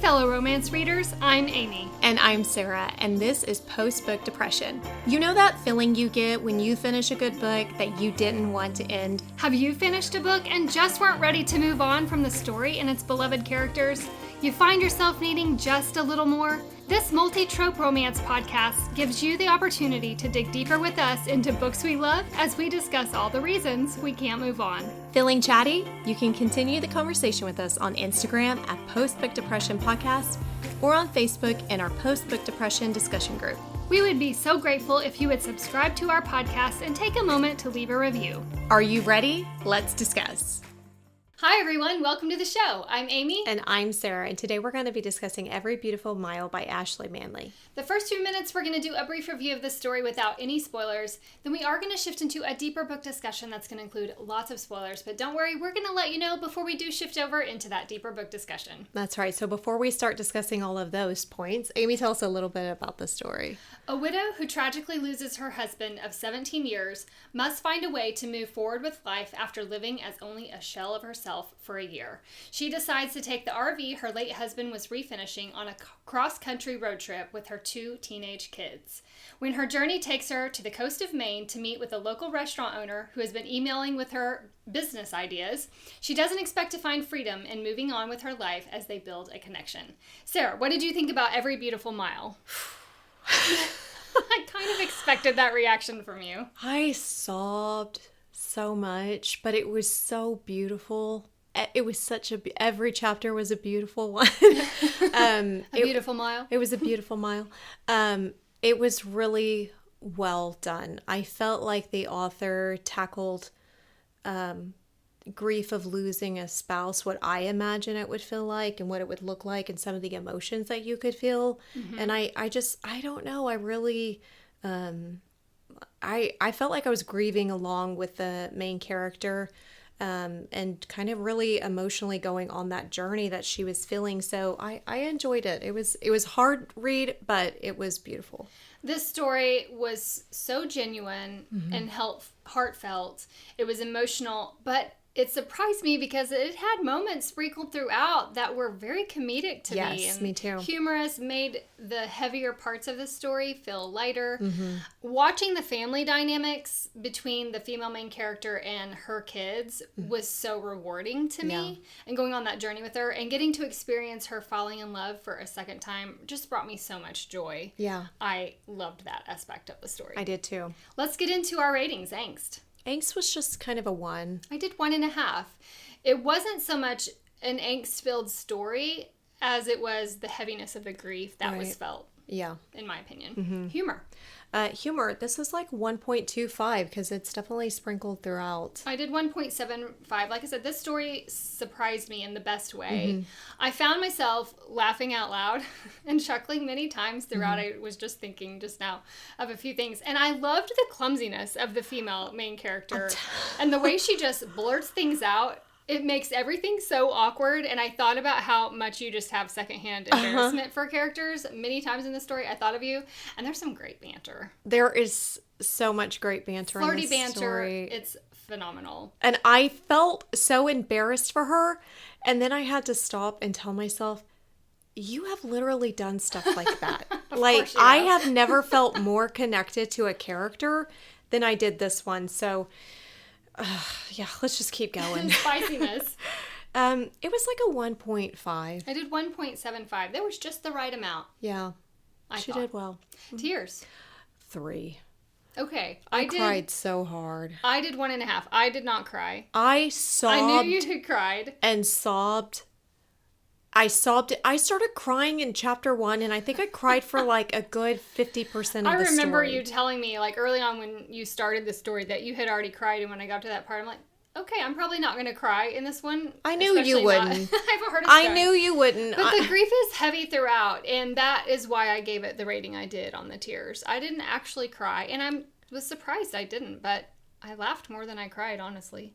fellow romance readers, I'm Amy. And I'm Sarah, and this is Post-Book Depression. You know that feeling you get when you finish a good book that you didn't want to end? Have you finished a book and just weren't ready to move on from the story and its beloved characters? You find yourself needing just a little more? This multi-trope romance podcast gives you the opportunity to dig deeper with us into books we love as we discuss all the reasons we can't move on. Feeling chatty? You can continue the conversation with us on Instagram at Post-Book Depression Podcast or on Facebook in our Post-Book Depression discussion group. We would be so grateful if you would subscribe to our podcast and take a moment to leave a review. Are you ready? Let's discuss. Hi everyone, welcome to the show. I'm Amy. And I'm Sarah, and today we're going to be discussing Every Beautiful Mile by Ashley Manley. The first few minutes we're going to do a brief review of the story without any spoilers. Then we are going to shift into a deeper book discussion that's going to include lots of spoilers. But don't worry, we're going to let you know before we do shift over into that deeper book discussion. That's right. So before we start discussing all of those points, Amy, tell us a little bit about the story. A widow who tragically loses her husband of 17 years must find a way to move forward with life after living as only a shell of herself for a year. She decides to take the RV her late husband was refinishing on a cross-country road trip with her 2 teenage kids. When her journey takes her to the coast of Maine to meet with a local restaurant owner who has been emailing with her business ideas, she doesn't expect to find freedom in moving on with her life as they build a connection. Sarah, what did you think about Every Beautiful Mile? I kind of expected that reaction from you. I sobbed so much, but it was so beautiful. It was every chapter was a beautiful one. Beautiful mile? It was a beautiful mile. It was really well done. I felt like the author tackled grief of losing a spouse, what I imagine it would feel like and what it would look like and some of the emotions that you could feel. Mm-hmm. And I don't know. I really, I felt like I was grieving along with the main character. And kind of really emotionally going on that journey that she was feeling. So I enjoyed it. It was hard read, but it was beautiful. This story was so genuine and heartfelt. It was emotional, but it surprised me because it had moments sprinkled throughout that were very comedic to me. Yes, me too. Humorous, made the heavier parts of the story feel lighter. Mm-hmm. Watching the family dynamics between the female main character and her kids was so rewarding to me. Yeah. And going on that journey with her and getting to experience her falling in love for a second time just brought me so much joy. Yeah. I loved that aspect of the story. I did too. Let's get into our ratings. Angst. Angst was just kind of a 1. I did 1.5. It wasn't so much an angst-filled story as it was the heaviness of the grief that was felt. Yeah. In my opinion. Mm-hmm. Humor. Humor. This is like 1.25 because it's definitely sprinkled throughout. I did 1.75. Like I said, this story surprised me in the best way. Mm-hmm. I found myself laughing out loud and chuckling many times throughout. Mm-hmm. I was just thinking just now of a few things. And I loved the clumsiness of the female main character and the way she just blurts things out. It makes everything so awkward, and I thought about how much you just have secondhand embarrassment for characters. Many times in the story, I thought of you, and there's some great banter. There is so much great banter in this banter, story. It's phenomenal. And I felt so embarrassed for her, and then I had to stop and tell myself, you have literally done stuff like that. Like, I have never felt more connected to a character than I did this one, so... yeah, let's just keep going. Spiciness. It was like a 1.5. I did 1.75. That was just the right amount. Yeah. She did well. Tears. 3. Okay. I cried so hard. I did 1.5. I did not cry. I sobbed. I knew you had cried. And sobbed. I sobbed. I started crying in chapter 1, and I think I cried for like a good 50% of the story. I remember you telling me, like, early on when you started the story that you had already cried, and when I got to that part, I'm like, okay, I'm probably not going to cry in this one. I knew you wouldn't. I have a heart attack. I knew you wouldn't. But the grief is heavy throughout, and that is why I gave it the rating I did on the tears. I didn't actually cry, and I was surprised I didn't, but I laughed more than I cried, honestly.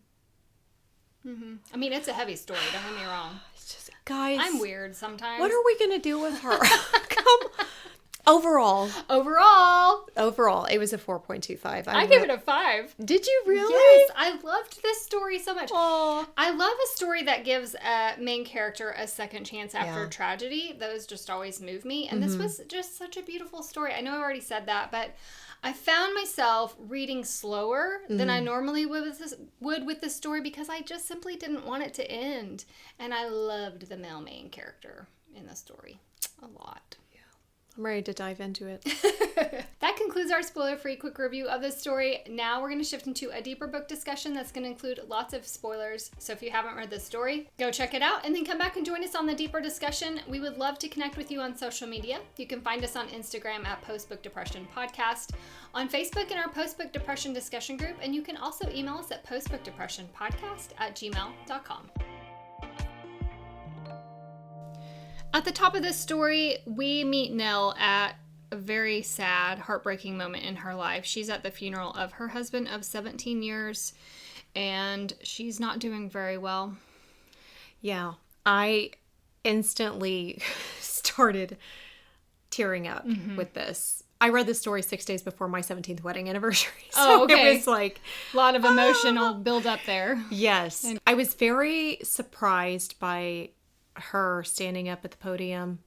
Mm-hmm. I mean, it's a heavy story, don't get me wrong. It's just, guys. I'm weird sometimes. What are we going to do with her? Come Overall, it was a 4.25. I give it a 5. Did you really? Yes, I loved this story so much. Aww. I love a story that gives a main character a second chance after tragedy. Those just always move me. And this was just such a beautiful story. I know I already said that, but I found myself reading slower than I normally would with this story because I just simply didn't want it to end. And I loved the male main character in the story a lot. I'm ready to dive into it. That concludes our spoiler-free quick review of this story. Now we're going to shift into a deeper book discussion that's going to include lots of spoilers. So if you haven't read this story, go check it out and then come back and join us on the deeper discussion. We would love to connect with you on social media. You can find us on Instagram at Post Book Depression Podcast, on Facebook in our Post Book Depression discussion group, and you can also email us at postbookdepressionpodcast@gmail.com. At the top of this story, we meet Nell at a very sad, heartbreaking moment in her life. She's at the funeral of her husband of 17 years, and she's not doing very well. Yeah, I instantly started tearing up with this. I read this story 6 days before my 17th wedding anniversary. So okay. It was like a lot of emotional build up there. Yes. And I was very surprised by her standing up at the podium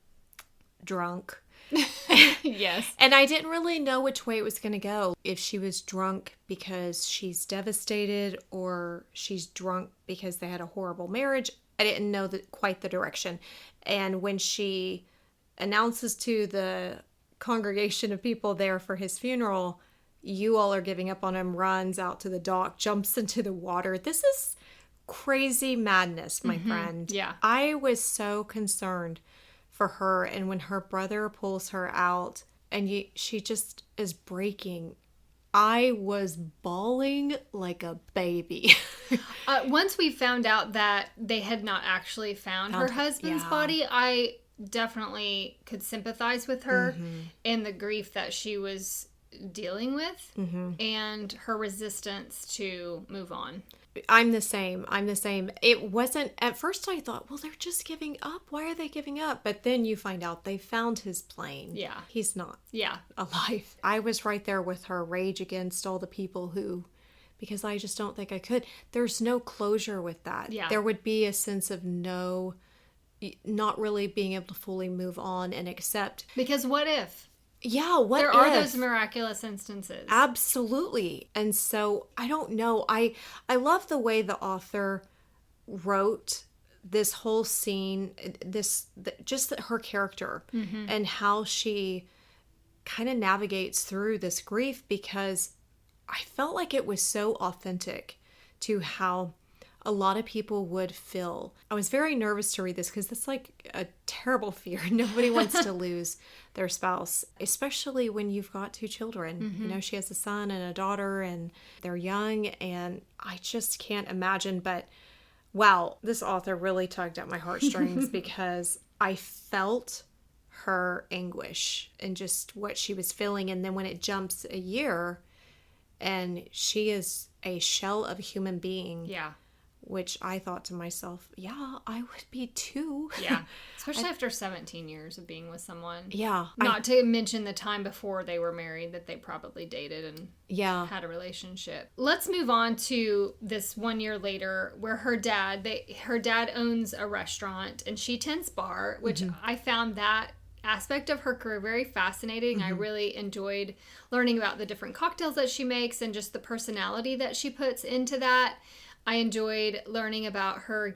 drunk. Yes. And I didn't really know which way it was going to go. If she was drunk because she's devastated or she's drunk because they had a horrible marriage. I didn't know quite the direction. And when she announces to the congregation of people there for his funeral, you all are giving up on him, runs out to the dock, jumps into the water. This is crazy madness, my friend. Yeah. I was so concerned for her, and when her brother pulls her out and she just is breaking, I was bawling like a baby. Once we found out that they had not actually found her husband's body, I definitely could sympathize with her in the grief that she was dealing with and her resistance to move on. I'm the same. It wasn't, at first I thought, well, they're just giving up. Why are they giving up? But then you find out they found his plane. Yeah. He's not Yeah. alive. I was right there with her, rage against all the people because I just don't think I could. There's no closure with that. Yeah. There would be a sense of not really being able to fully move on and accept. Because what if? Yeah, what there if? There are those miraculous instances. Absolutely. And so, I don't know. I love the way the author wrote this whole scene, just her character and how she kind of navigates through this grief, because I felt like it was so authentic to how a lot of people would feel. I was very nervous to read this because it's like a terrible fear. Nobody wants to lose their spouse, especially when you've got 2 children. You know, she has a son and a daughter and they're young, and I just can't imagine. But wow, this author really tugged at my heartstrings because I felt her anguish and just what she was feeling. And then when it jumps a year and she is a shell of a human being. Yeah. Which I thought to myself, yeah, I would be too. Yeah. Especially after 17 years of being with someone. Yeah. Not to mention the time before they were married that they probably dated and had a relationship. Let's move on to this 1 year later where her dad owns a restaurant and she tends bar, which I found that aspect of her career very fascinating. I really enjoyed learning about the different cocktails that she makes and just the personality that she puts into that. I enjoyed learning about her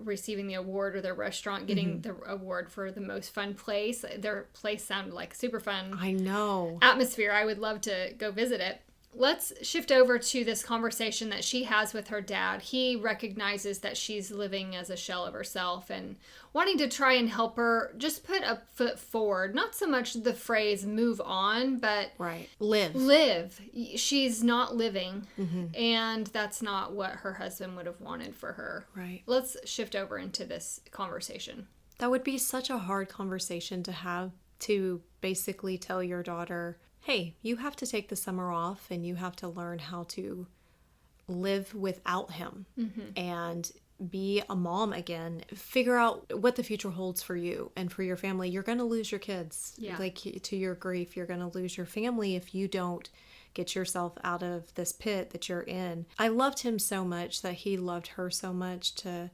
receiving the award, or their restaurant getting the award for the most fun place. Their place sounded like super fun. I know. Atmosphere. I would love to go visit it. Let's shift over to this conversation that she has with her dad. He recognizes that she's living as a shell of herself and wanting to try and help her just put a foot forward. Not so much the phrase move on, but live. She's not living, and that's not what her husband would have wanted for her. Right. Let's shift over into this conversation. That would be such a hard conversation to have, to basically tell your daughter, hey, you have to take the summer off and you have to learn how to live without him. And be a mom again. Figure out what the future holds for you and for your family. You're going to lose your kids. Yeah. Like, to your grief, you're going to lose your family if you don't get yourself out of this pit that you're in. I loved him so much that he loved her so much to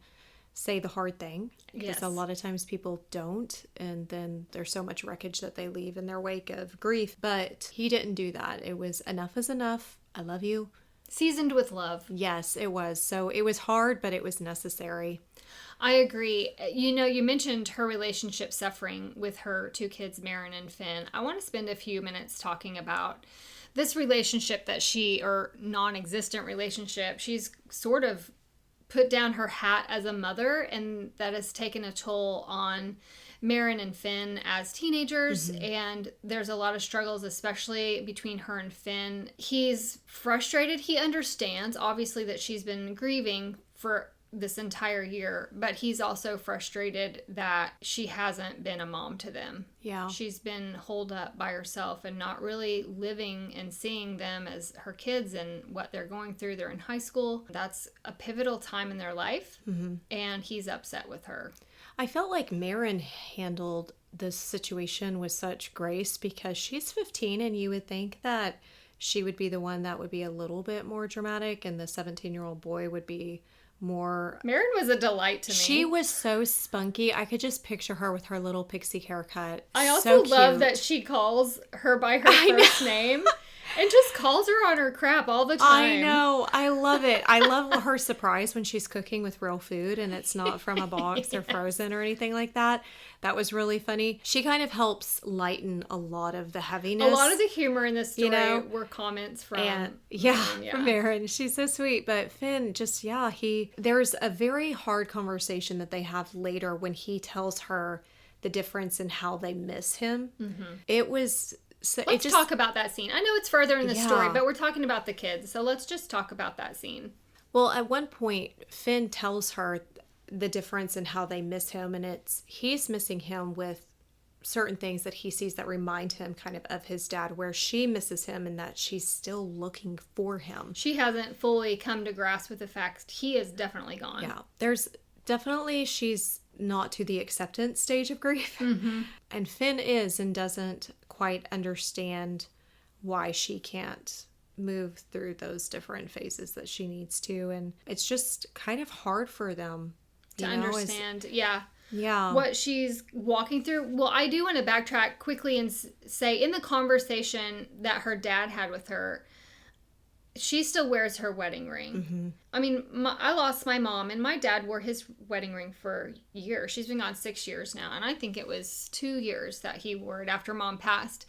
say the hard thing. Because Yes. a lot of times people don't, and then there's so much wreckage that they leave in their wake of grief. But he didn't do that. It was enough is enough. I love you. Seasoned with love. Yes, it was. So it was hard, but it was necessary. I agree. You know, you mentioned her relationship suffering with her 2 kids, Marin and Finn. I want to spend a few minutes talking about this relationship or non-existent relationship. She's sort of put down her hat as a mother, and that has taken a toll on Marin and Finn as teenagers. And there's a lot of struggles, especially between her and Finn. He's frustrated. He understands, obviously, that she's been grieving for this entire year, but he's also frustrated that she hasn't been a mom to them. Yeah. She's been holed up by herself and not really living and seeing them as her kids and what they're going through. They're in high school. That's a pivotal time in their life, and he's upset with her. I felt like Marin handled this situation with such grace because she's 15, and you would think that she would be the one that would be a little bit more dramatic, and the 17-year-old boy would be more. Marin was a delight to me. She was so spunky. I could just picture her with her little pixie haircut. I also so love cute. that she calls her by her first name and just calls her on her crap all the time. I know. I love it. I love her surprise when she's cooking with real food and it's not from a box or frozen or anything like that. That was really funny. She kind of helps lighten a lot of the heaviness. A lot of the humor in this story were comments from from Marin. She's so sweet. But Finn, just, there's a very hard conversation that they have later when he tells her the difference in how they miss him. It was... So let's talk about that scene. I know it's further in the story, but we're talking about the kids. So let's just talk about that scene. Well, at one point, Finn tells her the difference in how they miss him, and he's missing him with certain things that he sees that remind him kind of his dad, where she misses him and that she's still looking for him. She hasn't fully come to grasp with the fact he is definitely gone. Yeah, there's definitely, she's not to the acceptance stage of grief. And Finn is and doesn't quite understand why she can't move through those different phases that she needs to. And it's just kind of hard for them to understand. Yeah. What she's walking through. Well, I do want to backtrack quickly and say in the conversation that her dad had with her, she still wears her wedding ring. I mean, I lost my mom, and my dad wore his wedding ring for years. She's been gone 6 years now, and I think it was 2 years that he wore it after mom passed.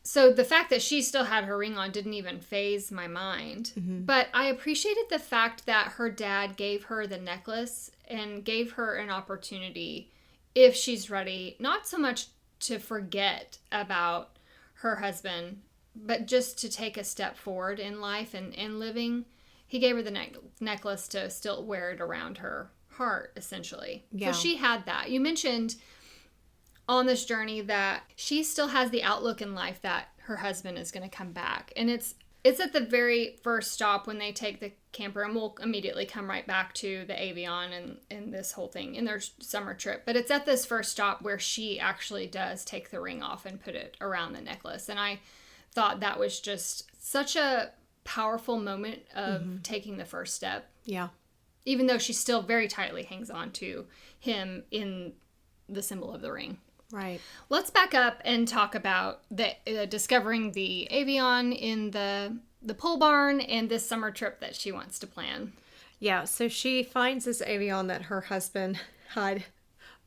So the fact that she still had her ring on didn't even faze my mind. But I appreciated the fact that her dad gave her the necklace and gave her an opportunity, if she's ready, not so much to forget about her husband, but just to take a step forward in life and living. He gave her the necklace to still wear it around her heart, essentially. Yeah. So she had that. You mentioned on this journey that she still has the outlook in life that her husband is going to come back. And it's at the very first stop when they take the camper, and we'll immediately come right back to the Avion and this whole thing in their summer trip. But it's at this first stop where she actually does take the ring off and put it around the necklace. And I thought that was just such a powerful moment of taking the first step. Yeah. Even though she still very tightly hangs on to him in the symbol of the ring. Right. Let's back up and talk about the discovering the Avion in the pole barn and this summer trip that she wants to plan. Yeah, so she finds this Avion that her husband had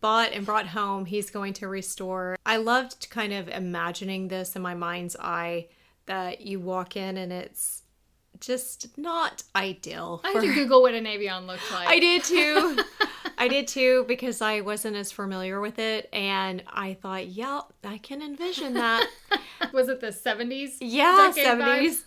bought and brought home. He's going to restore. I loved kind of imagining this in my mind's eye, that you walk in and it's just not ideal. I had to Google what an Avion looked like. I did too. I did too, because I wasn't as familiar with it, and I thought, yeah, I can envision that. Was it the 70s? Yeah, 70s.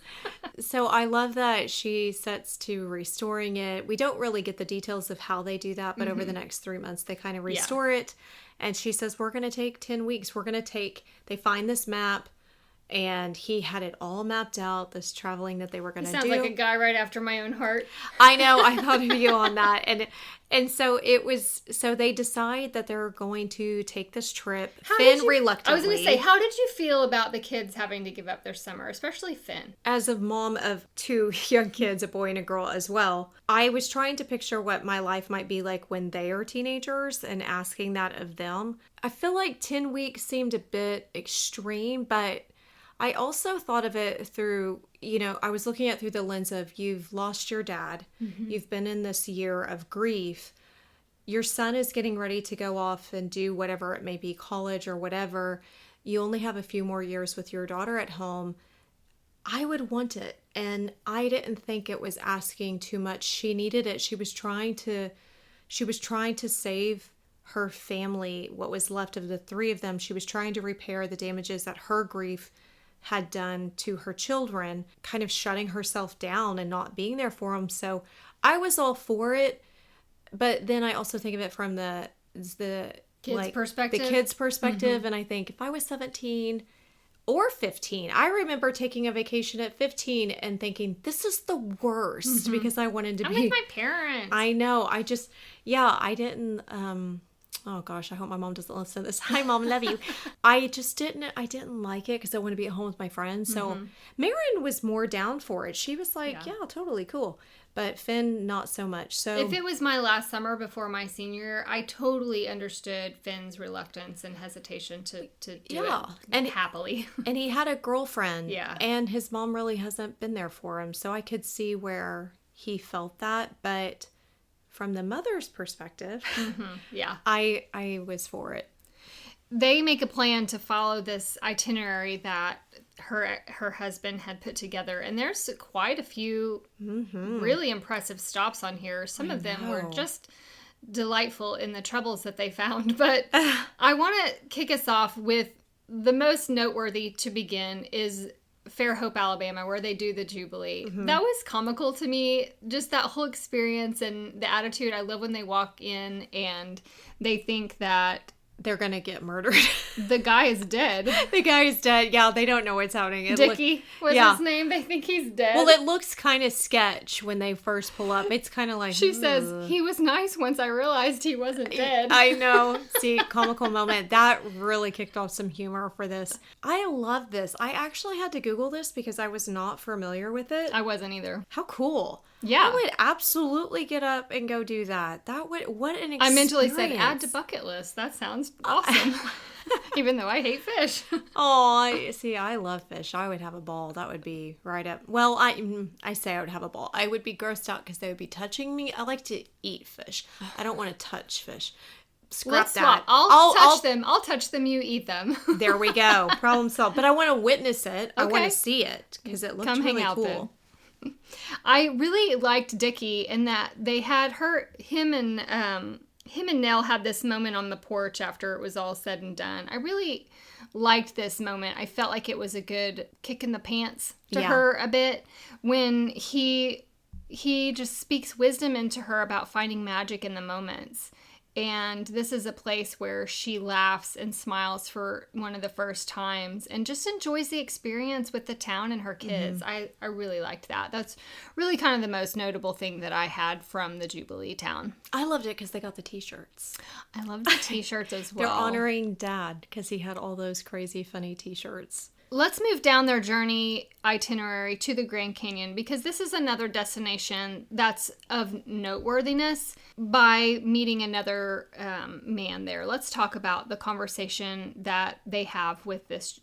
So I love that she sets to restoring it. We don't really get the details of how they do that, but over the next 3 months, they kind of restore it. And she says, we're going to take 10 weeks. They find this map, And he had it all mapped out, this traveling that they were going to do. Sounds like a guy right after my own heart. I know. I thought of you on that. And so so they decide that they're going to take this trip. Finn reluctantly. I was going to say, how did you feel about the kids having to give up their summer, especially Finn? As a mom of 2 young kids, a boy and a girl as well, I was trying to picture what my life might be like when they are teenagers and asking that of them. I feel like 10 weeks seemed a bit extreme, but I also thought of it through, I was looking at it through the lens of you've lost your dad. Mm-hmm. You've been in this year of grief. Your son is getting ready to go off and do whatever it may be, college or whatever. You only have a few more years with your daughter at home. I would want it. And I didn't think it was asking too much. She needed it. She was trying to save her family, what was left of the 3 of them. She was trying to repair the damages that her grief had done to her children, kind of shutting herself down and not being there for them. So I was all for it, but then I also think of it from the kids' perspective. The kids' perspective, mm-hmm. And I think if I was 17 or 15, I remember taking a vacation at 15 and thinking this is the worst, mm-hmm. because I wanted to be with my parents. I know. I didn't. Oh gosh, I hope my mom doesn't listen to this. Hi mom, love you. I didn't like it because I want to be at home with my friends. So mm-hmm. Marin was more down for it. She was like, yeah, totally cool. But Finn, not so much. So if it was my last summer before my senior year, I totally understood Finn's reluctance and hesitation to do it happily. And he had a girlfriend. Yeah. And his mom really hasn't been there for him. So I could see where he felt that. But from the mother's perspective, mm-hmm. Yeah, I was for it. They make a plan to follow this itinerary that her husband had put together, and there's quite a few mm-hmm. really impressive stops on here. Some of them were just delightful in the troubles that they found. But I want to kick us off with the most noteworthy to begin is Fairhope, Alabama, where they do the Jubilee. Mm-hmm. That was comical to me, just that whole experience and the attitude. I love when they walk in and they think that they're gonna get murdered. The guy is dead. The guy is dead. Yeah, they don't know what's happening. Dickie was his name. They think he's dead. Well, it looks kind of sketch when they first pull up. It's kind of like... She says, he was nice once I realized he wasn't dead. I know. See, comical moment. That really kicked off some humor for this. I love this. I actually had to Google this because I was not familiar with it. I wasn't either. How cool. Yeah. I would absolutely get up and go do that. What an experience. I mentally said, add to bucket list. That sounds awesome. Even though I hate fish. Oh, see, I love fish. I would have a ball. That would be right up. Well, I say I would have a ball. I would be grossed out because they would be touching me. I like to eat fish. I don't want to touch fish. Let's swap. I'll touch them. I'll touch them. You eat them. There we go. Problem solved. But I want to witness it. Okay. I want to see it because it looks really cool. Then. I really liked Dickie in that they had him and Nell had this moment on the porch after it was all said and done. I really liked this moment. I felt like it was a good kick in the pants to her a bit when he just speaks wisdom into her about finding magic in the moments. And this is a place where she laughs and smiles for one of the first times and just enjoys the experience with the town and her kids. Mm-hmm. I really liked that. That's really kind of the most notable thing that I had from the Jubilee town. I loved it because they got the t-shirts. I loved the t-shirts as well. They're honoring Dad because he had all those crazy, funny t-shirts. Let's move down their journey itinerary to the Grand Canyon because this is another destination that's of noteworthiness by meeting another man there. Let's talk about the conversation that they have with this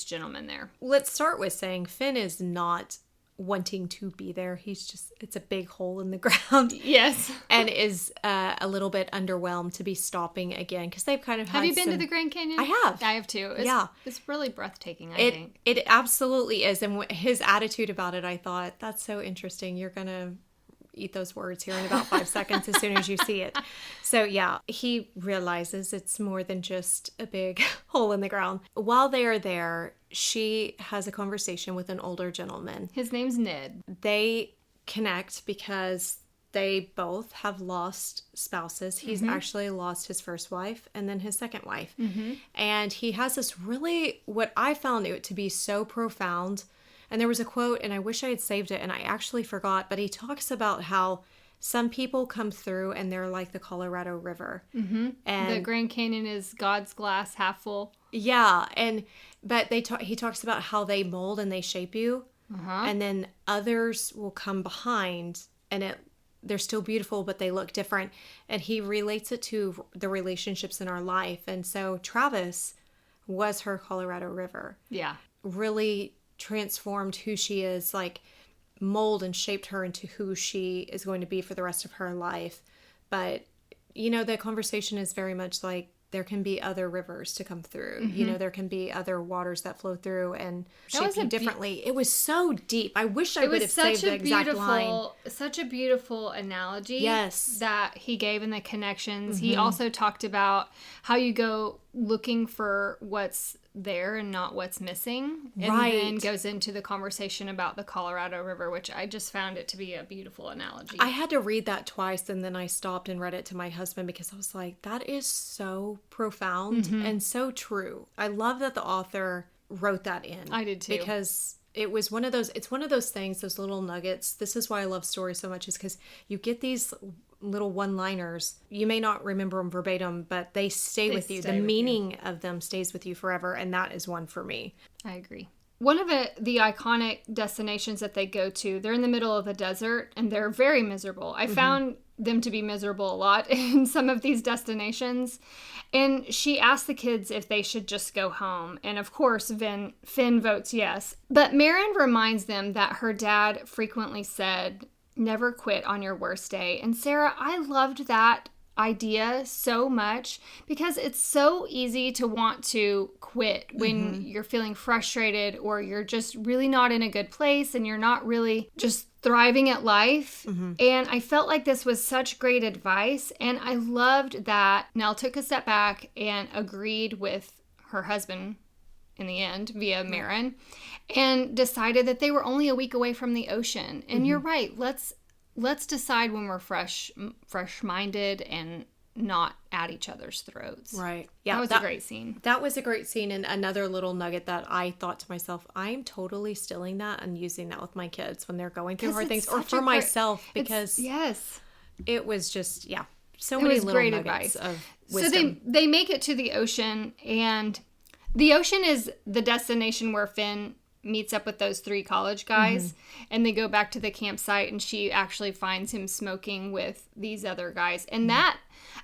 gentleman there. Let's start with saying Finn is not wanting to be there. It's a big hole in the ground. Yes. And is a little bit underwhelmed to be stopping again because they've kind of had Have you been to the Grand Canyon? I have. I have too. It's really breathtaking, I think. It absolutely is. And his attitude about it, I thought, that's so interesting. You're going to eat those words here in about 5 seconds as soon as you see it. So yeah, he realizes it's more than just a big hole in the ground. While they are there, she has a conversation with an older gentleman. His name's Ned. They connect because they both have lost spouses. He's actually lost his first wife and then his second wife. And he has this really, what I found it to be so profound. And there was a quote, and I wish I had saved it, and I actually forgot, but he talks about how some people come through and they're like the Colorado River. And the Grand Canyon is God's glass half full. Yeah. But he talks about how they mold and they shape you. And then others will come behind and they're still beautiful, but they look different. And he relates it to the relationships in our life. And so Travis was her Colorado River. Yeah. Really transformed who she is, like mold and shaped her into who she is going to be for the rest of her life. But, the conversation is very much like, there can be other rivers to come through. There can be other waters that flow through and shape you differently. It was so deep. I wish I would have saved the exact line. Such a beautiful analogy. Yes. That he gave in the connections. He also talked about how you go looking for what's there and not what's missing. And then goes into the conversation about the Colorado River, which I just found it to be a beautiful analogy. I had to read that twice, and then I stopped and read it to my husband because I was like, that is so profound and so true. I love that the author wrote that in. I did too. Because it's one of those things, those little nuggets. This is why I love stories so much, is because you get these little one-liners. You may not remember them verbatim, but they stay with you. The meaning of them stays with you forever, and that is one for me. I agree. One of the iconic destinations that they go to, they're in the middle of the desert, and they're very miserable. I found them to be miserable a lot in some of these destinations. And she asked the kids if they should just go home. And of course, Finn votes yes. But Marin reminds them that her dad frequently said, never quit on your worst day. And Sarah, I loved that idea so much because it's so easy to want to quit when you're feeling frustrated or you're just really not in a good place and you're not really just thriving at life. And I felt like this was such great advice, and I loved that Nell took a step back and agreed with her husband in the end via Marin and decided that they were only a week away from the ocean. And you're right, let's decide when we're fresh-minded and not at each other's throats. Right. Yeah. That was a great scene. That was a great scene. And another little nugget that I thought to myself, I'm totally stealing that and using that with my kids when they're going through hard things, or for myself, because it was just, so many little nuggets of wisdom. So they make it to the ocean, and the ocean is the destination where Finn meets up with those 3 college guys, and they go back to the campsite, and she actually finds him smoking with these other guys. And that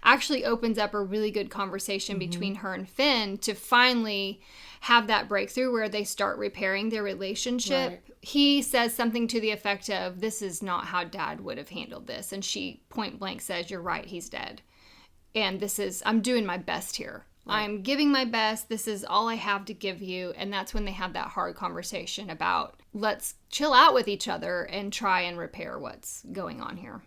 actually opens up a really good conversation between her and Finn to finally have that breakthrough where they start repairing their relationship. Right. He says something to the effect of, this is not how Dad would have handled this. And she point blank says, you're right, he's dead. And I'm doing my best here. Right. I'm giving my best. This is all I have to give you. And that's when they have that hard conversation about, let's chill out with each other and try and repair what's going on here.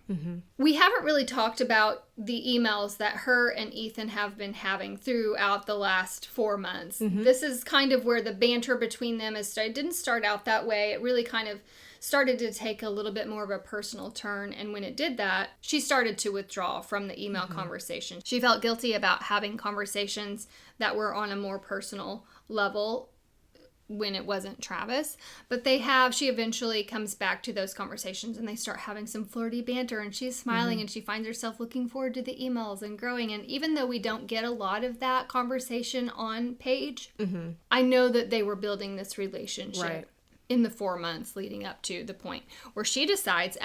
We haven't really talked about the emails that her and Ethan have been having throughout the last 4 months. This is kind of where the banter between them is. It didn't start out that way. It really kind of started to take a little bit more of a personal turn. And when it did that, she started to withdraw from the email conversation. She felt guilty about having conversations that were on a more personal level when it wasn't Travis. But she eventually comes back to those conversations, and they start having some flirty banter, and she's smiling and she finds herself looking forward to the emails and growing. And even though we don't get a lot of that conversation on page, I know that they were building this relationship in the 4 months leading up to the point where she decides,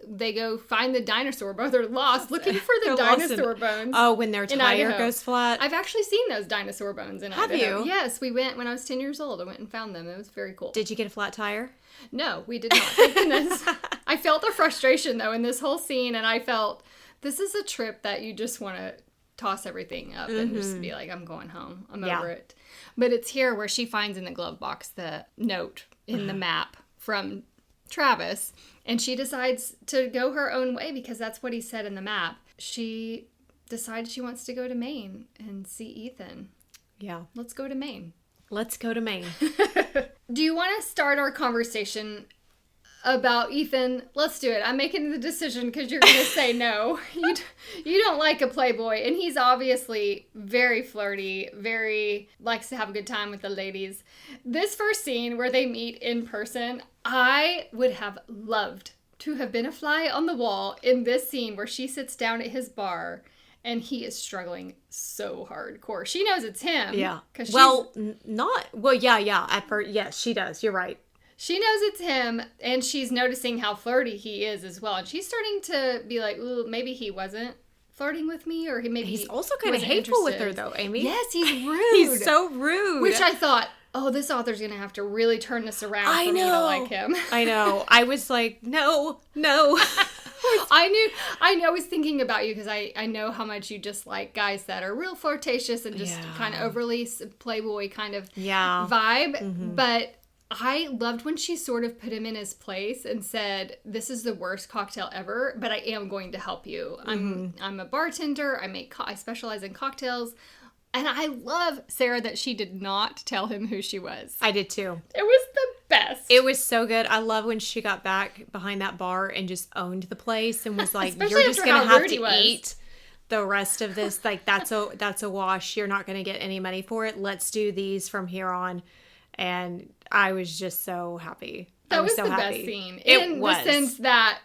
they go find the dinosaur bones. They're lost looking for the dinosaur bones. Oh, when their tire goes flat. I've actually seen those dinosaur bones in Idaho. Have you? Yes, we went when I was 10 years old. I went and found them. It was very cool. Did you get a flat tire? No, we did not. Thank goodness. I felt the frustration though in this whole scene, and I felt this is a trip that you just want to toss everything up and just be like, I'm going home. I'm over it. But it's here where she finds in the glove box the note in the map from Travis, and she decides to go her own way because that's what he said in the map. She decides she wants to go to Maine and see Ethan. Yeah. Let's go to Maine. Let's go to Maine. Do you want to start our conversation about Ethan. Let's do it. I'm making the decision because you're going to say no. You don't like a playboy. And he's obviously very flirty, very likes to have a good time with the ladies. This first scene where they meet in person, I would have loved to have been a fly on the wall in this scene where she sits down at his bar and he is struggling so hardcore. She knows it's him. Yeah. Well, yeah. At first, yes, she does. You're right. She knows it's him, and she's noticing how flirty he is as well. And she's starting to be like, ooh, maybe he wasn't flirting with me, or he's also kind of hateful with her, though, Amy. Yes, he's rude. He's so rude. Which I thought, oh, this author's going to have to really turn this around for me to like him. I know. I was like, no. I was thinking about you because I know how much you just like guys that are real flirtatious and just kind of overly playboy kind of vibe. Mm-hmm. But I loved when she sort of put him in his place and said, this is the worst cocktail ever, but I am going to help you. I'm a bartender. I specialize in cocktails. And I love, Sarah, that she did not tell him who she was. I did too. It was the best. It was so good. I love when she got back behind that bar and just owned the place and was like, you're just going to have to eat the rest of this. Like, that's a wash. You're not going to get any money for it. Let's do these from here on. And I was just so happy. That was the best scene. In the sense that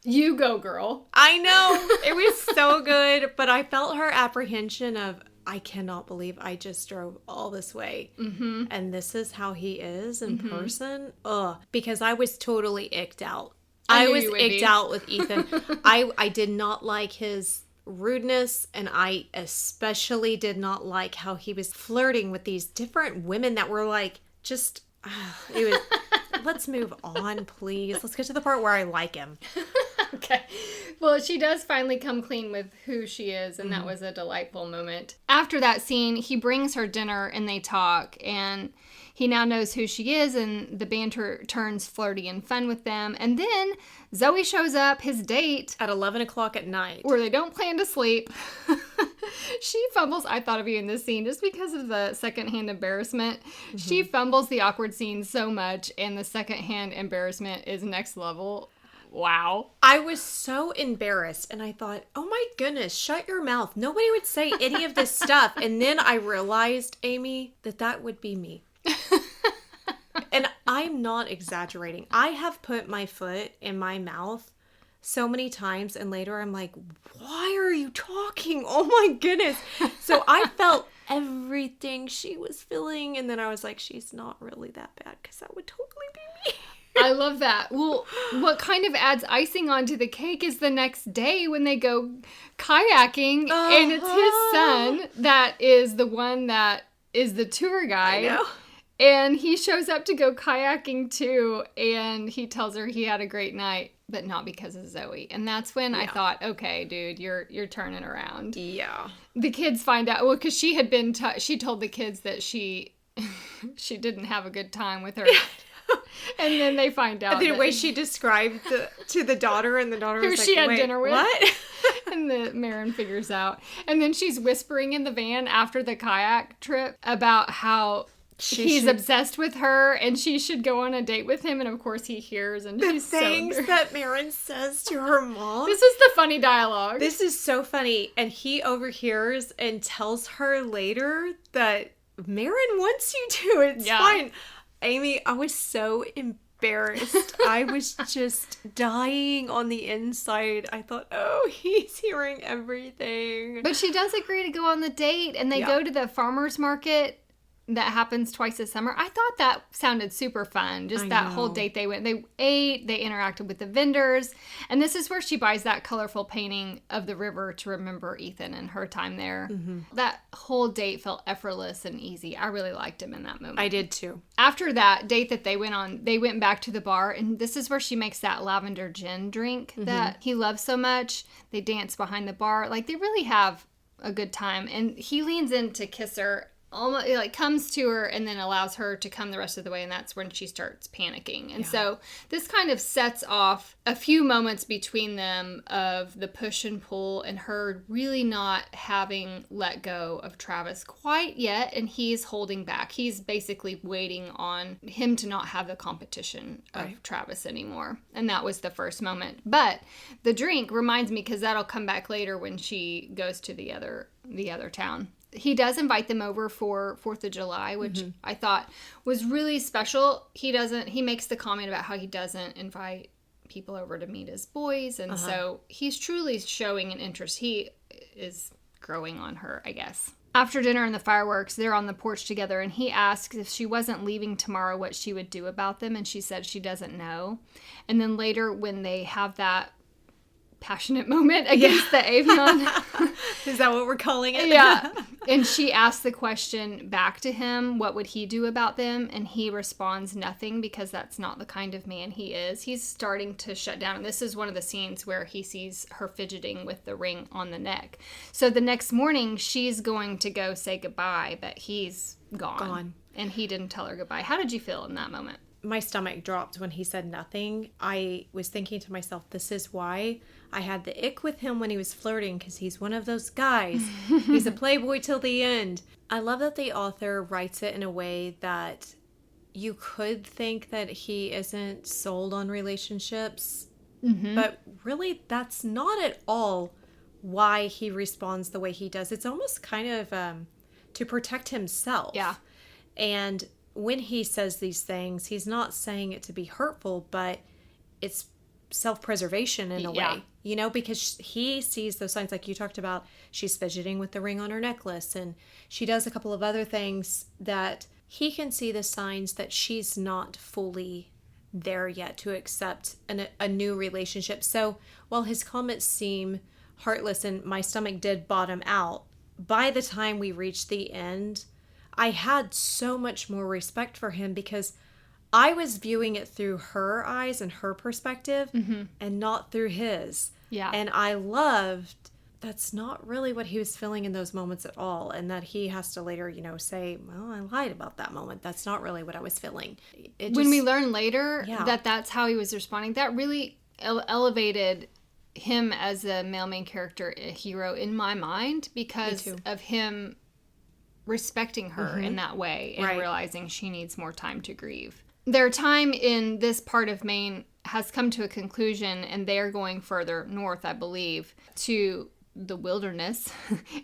you go, girl. I know. It was so good. But I felt her apprehension of, I cannot believe I just drove all this way. Mm-hmm. And this is how he is in person. Ugh. Because I was totally icked out. I was icked out with Ethan. I did not like his rudeness, and I especially did not like how he was flirting with these different women that were like, just, it was, let's move on, please. Let's get to the part where I like him. Okay. Well, she does finally come clean with who she is, and that was a delightful moment. After that scene, he brings her dinner, and they talk, and he now knows who she is, and the banter turns flirty and fun with them. And then Zoe shows up, his date. At 11 o'clock at night. Where they don't plan to sleep. She fumbles. I thought of you in this scene just because of the secondhand embarrassment. Mm-hmm. She fumbles the awkward scene so much, and the secondhand embarrassment is next level. Wow. I was so embarrassed, and I thought, oh my goodness, shut your mouth. Nobody would say any of this stuff. And then I realized, Amy, that would be me. And I'm not exaggerating. I have put my foot in my mouth so many times, and later I'm like, why are you talking? Oh my goodness. So I felt everything she was feeling, and then I was like, she's not really that bad, because that would totally be me. I love that. Well, what kind of adds icing onto the cake is the next day when they go kayaking, and it's his son that is the one that is the tour guide. I know. And he shows up to go kayaking too, and he tells her he had a great night, but not because of Zoe. And that's when I thought, okay, dude, you're turning around. Yeah. The kids find out, well, because she had been, she told the kids that she didn't have a good time with her. And then they find out. The way she described to the daughter, and the daughter was like, who she had dinner with. What? And the Marin figures out. And then she's whispering in the van after the kayak trip about how he's obsessed with her and she should go on a date with him. And of course he hears, and she's so things that Marin says to her mom. This is the funny dialogue. This is so funny. And he overhears and tells her later that Marin wants you to. It's fine. Amy, I was so embarrassed. I was just dying on the inside. I thought, oh, he's hearing everything. But she does agree to go on the date, and they go to the farmer's market that happens twice a summer. I thought that sounded super fun. Just that whole date they went. They ate, they interacted with the vendors. And this is where she buys that colorful painting of the river to remember Ethan and her time there. Mm-hmm. That whole date felt effortless and easy. I really liked him in that moment. I did too. After that date that they went on, they went back to the bar. And this is where she makes that lavender gin drink that he loves so much. They dance behind the bar. Like, they really have a good time. And he leans in to kiss her almost like comes to her and then allows her to come the rest of the way, and that's when she starts panicking. And so this kind of sets off a few moments between them of the push and pull and her really not having let go of Travis quite yet, and he's holding back. He's basically waiting on him to not have the competition of Travis anymore. And that was the first moment. But the drink reminds me, because that'll come back later when she goes to the other town. He does invite them over for 4th of July, which I thought was really special. He makes the comment about how he doesn't invite people over to meet his boys. And so he's truly showing an interest. He is growing on her, I guess. After dinner and the fireworks, they're on the porch together, and he asks if she wasn't leaving tomorrow, what she would do about them. And she said she doesn't know. And then later, when they have that passionate moment against the avian. Is that what we're calling it? Yeah. And she asks the question back to him, what would he do about them? And he responds nothing, because that's not the kind of man he is. He's starting to shut down. And this is one of the scenes where he sees her fidgeting with the ring on the neck. So the next morning, she's going to go say goodbye, but he's gone. And he didn't tell her goodbye. How did you feel in that moment? My stomach dropped when he said nothing. I was thinking to myself, this is why I had the ick with him when he was flirting, because he's one of those guys. He's a playboy till the end. I love that the author writes it in a way that you could think that he isn't sold on relationships, but really that's not at all why he responds the way he does. It's almost kind of to protect himself. Yeah. And when he says these things, he's not saying it to be hurtful, but it's self-preservation in a way, you know, because he sees those signs like you talked about. She's fidgeting with the ring on her necklace, and she does a couple of other things that he can see the signs that she's not fully there yet to accept a new relationship. So while his comments seem heartless and my stomach did bottom out, by the time we reached the end, I had so much more respect for him, because I was viewing it through her eyes and her perspective and not through his. Yeah. And I loved that's not really what he was feeling in those moments at all. And that he has to later, you know, say, well, I lied about that moment. That's not really what I was feeling. When we learn later that that's how he was responding, that really elevated him as a male main character, a hero in my mind, because of him respecting her in that way and realizing she needs more time to grieve. Their time in this part of Maine has come to a conclusion, and they're going further north, I believe, to the wilderness.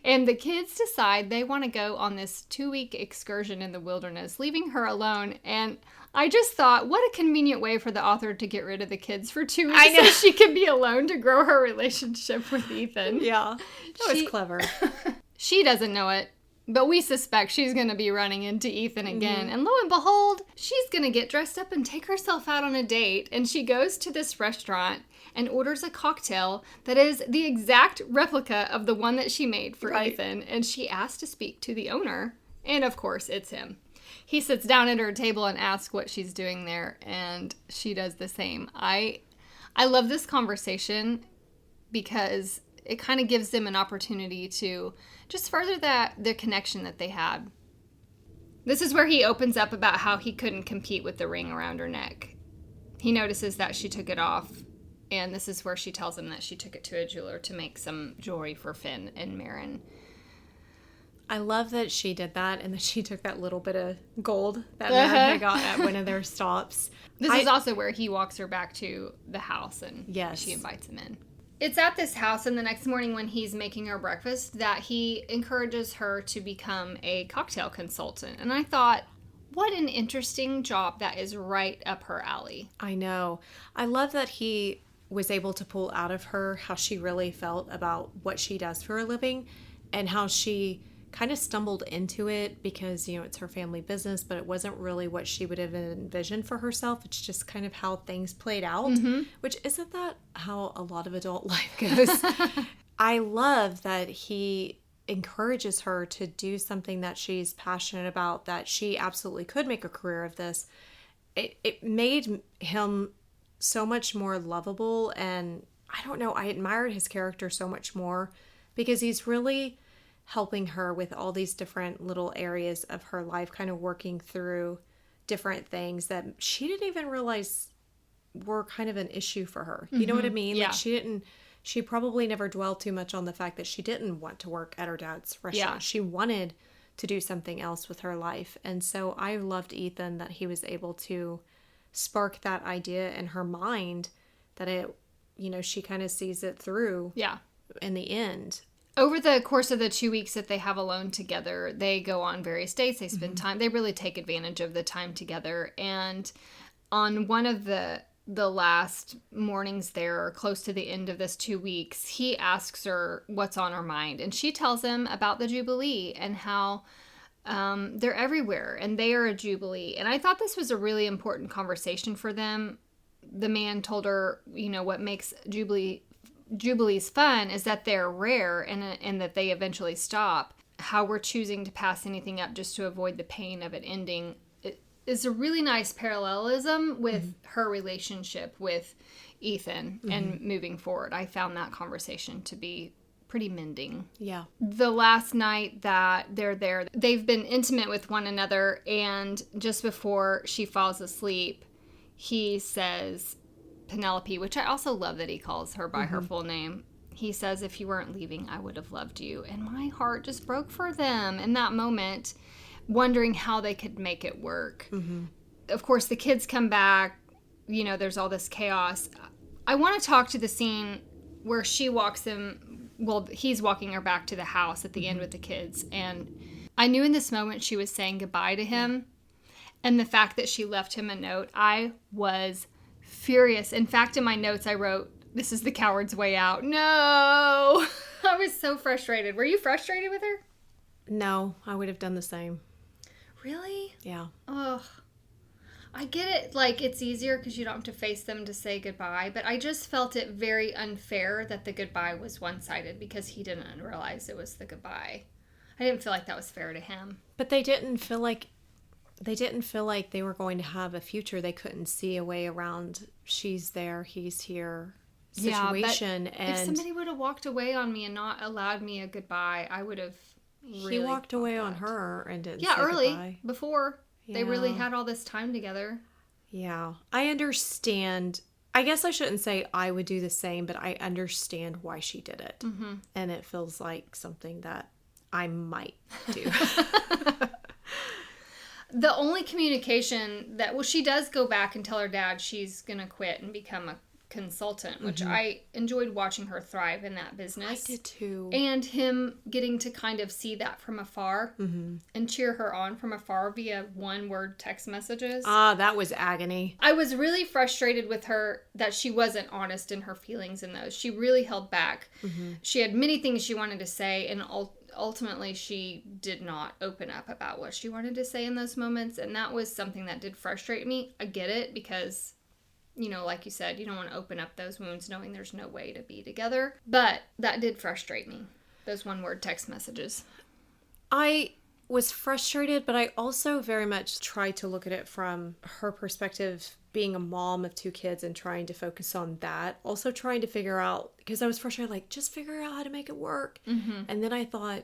And the kids decide they want to go on this 2-week excursion in the wilderness, leaving her alone. And I just thought, what a convenient way for the author to get rid of the kids for 2 weeks so she can be alone to grow her relationship with Ethan. Yeah, that was clever. She doesn't know it, but we suspect she's going to be running into Ethan again. And lo and behold, she's going to get dressed up and take herself out on a date. And she goes to this restaurant and orders a cocktail that is the exact replica of the one that she made for Ethan. And she asks to speak to the owner. And of course, it's him. He sits down at her table and asks what she's doing there. And she does the same. I love this conversation because it kind of gives them an opportunity to just further the connection that they had. This is where he opens up about how he couldn't compete with the ring around her neck. He notices that she took it off, and this is where she tells him that she took it to a jeweler to make some jewelry for Finn and Marin. I love that she did that, and that she took that little bit of gold that Marin had got at one of their stops. This is also where he walks her back to the house, and she invites him in. It's at this house, and the next morning when he's making her breakfast, that he encourages her to become a cocktail consultant. And I thought, what an interesting job. That is right up her alley. I know. I love that he was able to pull out of her how she really felt about what she does for a living, and how she kind of stumbled into it because, you know, it's her family business, but it wasn't really what she would have envisioned for herself. It's just kind of how things played out, which isn't that how a lot of adult life goes. I love that he encourages her to do something that she's passionate about, that she absolutely could make a career of this. It made him so much more lovable, and I don't know, I admired his character so much more because he's really helping her with all these different little areas of her life, kind of working through different things that she didn't even realize were kind of an issue for her. You know what I mean? Yeah. Like she probably never dwelled too much on the fact that she didn't want to work at her dad's restaurant. Yeah. She wanted to do something else with her life. And so I loved Ethan that he was able to spark that idea in her mind, that it, she kind of sees it through in the end. Over the course of the 2 weeks that they have alone together, they go on various dates. They spend time. They really take advantage of the time together. And on one of the last mornings there, or close to the end of this 2 weeks, he asks her what's on her mind. And she tells him about the Jubilee and how they're everywhere and they are a Jubilee. And I thought this was a really important conversation for them. The man told her, what makes Jubilees fun is that they're rare and that they eventually stop. How we're choosing to pass anything up just to avoid the pain of it ending is a really nice parallelism with her relationship with Ethan and moving forward. I found that conversation to be pretty mending. Yeah. The last night that they're there, they've been intimate with one another, and just before she falls asleep, he says, Penelope, which I also love that he calls her by her full name. He says, if you weren't leaving, I would have loved you. And my heart just broke for them in that moment, wondering how they could make it work. Of course, the kids come back. There's all this chaos. I want to talk to the scene where she walks him. Well, he's walking her back to the house at the end with the kids. And I knew in this moment she was saying goodbye to him. And the fact that she left him a note, I was furious. In fact, in my notes, I wrote, this is the coward's way out. No! I was so frustrated. Were you frustrated with her? No, I would have done the same. Really? Yeah. Ugh. I get it. Like, it's easier because you don't have to face them to say goodbye. But I just felt it very unfair that the goodbye was one-sided because he didn't realize it was the goodbye. I didn't feel like that was fair to him. But they didn't feel like they were going to have a future. They couldn't see a way around she's there, he's here situation. Yeah, but and if somebody would have walked away on me and not allowed me a goodbye, I would have really... He walked away on her and didn't say early, goodbye. Before. Yeah. They really had all this time together. Yeah. I understand. I guess I shouldn't say I would do the same, but I understand why she did it. And it feels like something that I might do. The only communication that... Well, she does go back and tell her dad she's going to quit and become a consultant, which I enjoyed watching her thrive in that business. I did too. And him getting to kind of see that from afar and cheer her on from afar via one-word text messages. That was agony. I was really frustrated with her that she wasn't honest in her feelings in those. She really held back. She had many things she wanted to say, and ultimately she did not open up about what she wanted to say in those moments, and that was something that did frustrate me. I get it, because... like you said, you don't want to open up those wounds knowing there's no way to be together. But that did frustrate me, those one-word text messages. I was frustrated, but I also very much tried to look at it from her perspective, being a mom of 2 kids and trying to focus on that. Also trying to figure out, because I was frustrated, like, just figure out how to make it work. And then I thought,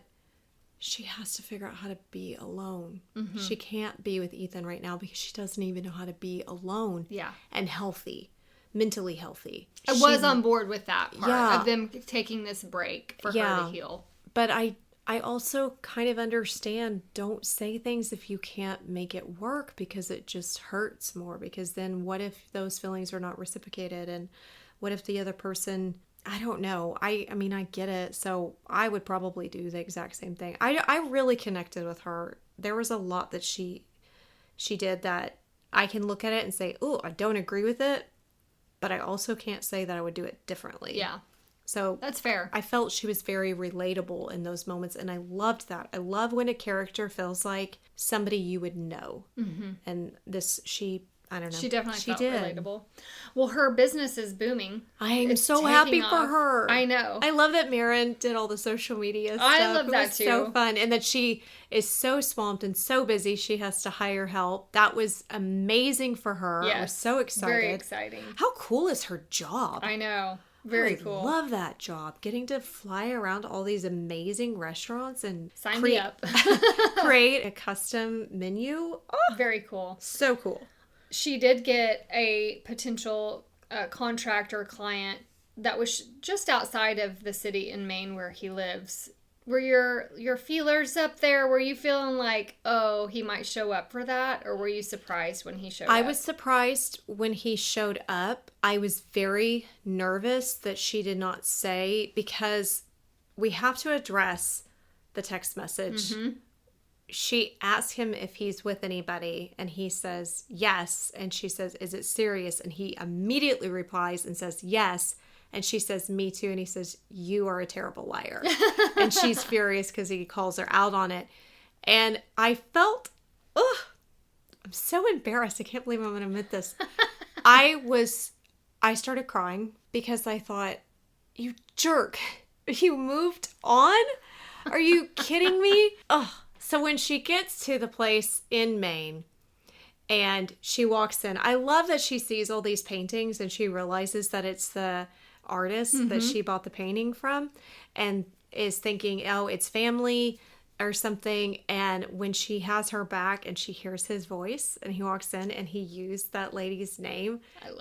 she has to figure out how to be alone. She can't be with Ethan right now because she doesn't even know how to be alone. Yeah. And healthy. Mentally healthy. I was on board with that part of them taking this break for her to heal. But I also kind of understand, don't say things if you can't make it work, because it just hurts more. Because then what if those feelings are not reciprocated? And what if the other person... I don't know. I mean, I get it. So I would probably do the exact same thing. I really connected with her. There was a lot that she did that I can look at it and say, oh, I don't agree with it. But I also can't say that I would do it differently. Yeah. So that's fair. I felt she was very relatable in those moments. And I loved that. I love when a character feels like somebody you would know. And I don't know. She definitely felt relatable. Well, her business is booming. I'm so happy for her. I know. I love that Maren did all the social media stuff. I love that too. It was so fun. And that she is so swamped and so busy, she has to hire help. That was amazing for her. Yes. I was so excited. Very exciting. How cool is her job? I know. Very cool. Love that job. Getting to fly around all these amazing restaurants and Sign me up. create a custom menu. Oh, very cool. So cool. She did get a potential contract or client that was just outside of the city in Maine where he lives. Were your feelers up there? Were you feeling like, oh, he might show up for that? Or were you surprised when he showed up? I was surprised when he showed up. I was very nervous that she did not say, because we have to address the text message. Mm-hmm. She asked him if he's with anybody, and he says yes. And she says, is it serious? And he immediately replies and says yes. And she says, me too. And he says, you are a terrible liar. And she's furious because he calls her out on it. And I felt, I'm so embarrassed. I can't believe I'm going to admit this. I started crying because I thought, you jerk. You moved on? Are you kidding me? So when she gets to the place in Maine and she walks in, I love that she sees all these paintings and she realizes that it's the artist mm-hmm. that she bought the painting from and is thinking, oh, it's family or something. And when she has her back and she hears his voice and he walks in and he used that lady's name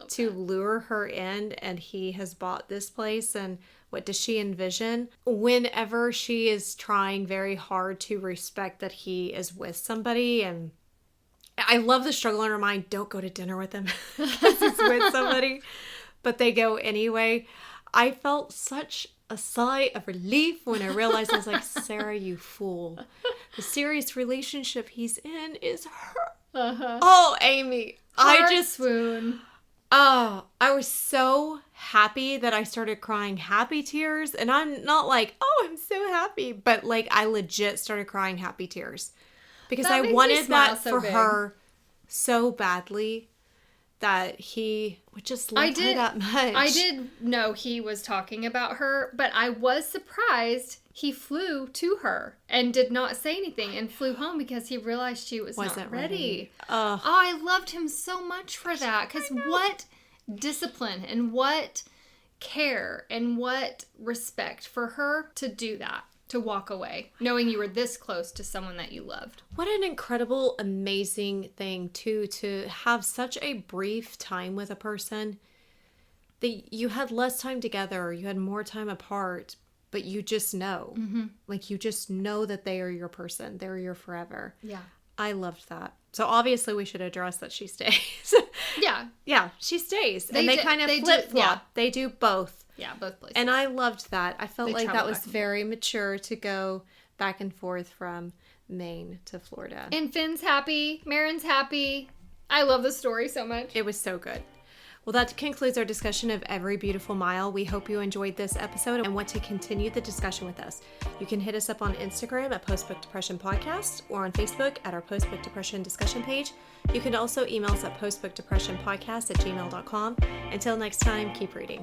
to lure her in, and he has bought this place, and what does she envision? Whenever she is trying very hard to respect that he is with somebody, and I love the struggle in her mind, don't go to dinner with him because he's with somebody. But they go anyway. I felt such a sigh of relief when I realized, I was like, Sarah, you fool. The serious relationship he's in is her. Uh-huh. Oh, Amy. I just swoon. Oh, I was so happy that I started crying happy tears. And I'm not like, oh, I'm so happy. But like, I legit started crying happy tears. Because I wanted that for her so badly. That he would just love her that much. I did know he was talking about her, but I was surprised he flew to her and did not say anything and flew home because he realized she wasn't not ready. Oh, I loved him so much for that, because what discipline and what care and what respect for her to do that. To walk away, knowing you were this close to someone that you loved. What an incredible, amazing thing, too, to have such a brief time with a person that you had less time together, you had more time apart, but you just know. Mm-hmm. Like, you just know that they are your person. They're your forever. Yeah. I loved that. So, obviously, we should address that she stays. Yeah. Yeah, she stays. And they kind of flip-flop. Yeah. They do both. Yeah, both places. And I loved that. I felt like that was very mature to go back and forth from Maine to Florida. And Finn's happy. Marin's happy. I love the story so much. It was so good. Well, that concludes our discussion of Every Beautiful Mile. We hope you enjoyed this episode and want to continue the discussion with us. You can hit us up on Instagram at Postbook Depression Podcast or on Facebook at our Postbook Depression discussion page. You can also email us at postbookdepressionpodcast@gmail.com. Until next time, keep reading.